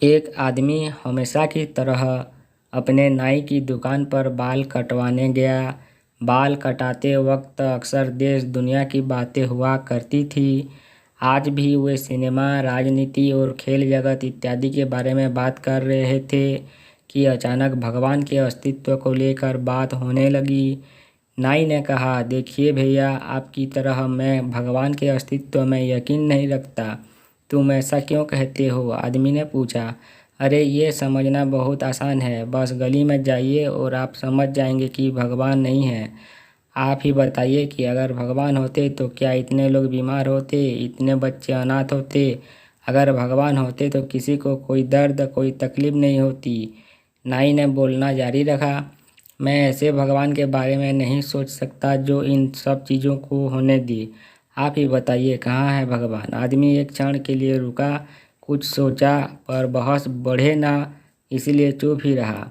एक आदमी हमेशा की तरह अपने नाई की दुकान पर बाल कटवाने गया। बाल कटाते वक्त अक्सर देश दुनिया की बातें हुआ करती थी। आज भी वे सिनेमा, राजनीति और खेल जगत इत्यादि के बारे में बात कर रहे थे कि अचानक भगवान के अस्तित्व को लेकर बात होने लगी। नाई ने कहा, देखिए भैया, आपकी तरह मैं भगवान के अस्तित्व में यकीन नहीं रखता। तुम ऐसा क्यों कहते हो? आदमी ने पूछा। अरे ये समझना बहुत आसान है, बस गली में जाइए और आप समझ जाएंगे कि भगवान नहीं है। आप ही बताइए कि अगर भगवान होते तो क्या इतने लोग बीमार होते, इतने बच्चे अनाथ होते? अगर भगवान होते तो किसी को कोई दर्द, कोई तकलीफ नहीं होती। नाई ने बोलना जारी रखा। मैं ऐसे भगवान के बारे में नहीं सोच सकता जो इन सब चीज़ों को होने दी। आप ही बताइए, कहाँ है भगवान? आदमी एक क्षण के लिए रुका, कुछ सोचा, पर बहस बढ़े ना, इसलिए चुप ही रहा।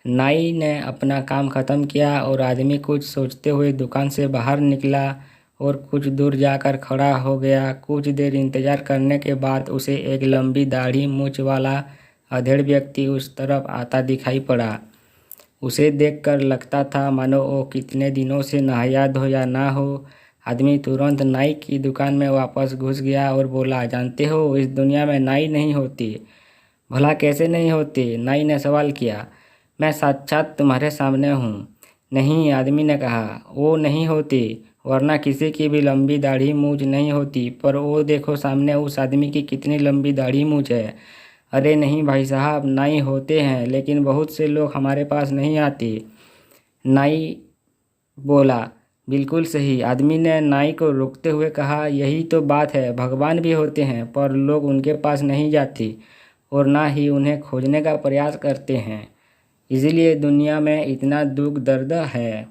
नाई ने अपना काम खत्म किया और आदमी कुछ सोचते हुए दुकान से बाहर निकला और कुछ दूर जाकर खड़ा हो गया। कुछ देर इंतजार करने के बाद उसे एक लंबी दाढ़ी मूंछ वाला अधेड़ व्यक्ति उस तरफ आता दिखाई पड़ा। उसे देखकर लगता था मानो वो कितने दिनों से नहाया धोया ना हो। आदमी तुरंत नाई की दुकान में वापस घुस गया और बोला, जानते हो, इस दुनिया में नाई नहीं होती। भला कैसे नहीं होते? नाई ने सवाल किया। मैं साक्षात तुम्हारे सामने हूँ। नहीं, आदमी ने कहा, वो नहीं होते, वरना किसी की भी लंबी दाढ़ी मूंछ नहीं होती। पर वो देखो सामने, उस आदमी की कितनी लंबी दाढ़ी मूंछ है। अरे नहीं भाई साहब, नाई होते हैं, लेकिन बहुत से लोग हमारे पास नहीं आते। नाई बोला, बिल्कुल सही। आदमी ने नाई को रोकते हुए कहा, यही तो बात है, भगवान भी होते हैं पर लोग उनके पास नहीं जाते और ना ही उन्हें खोजने का प्रयास करते हैं। इसीलिए दुनिया में इतना दुख दर्द है।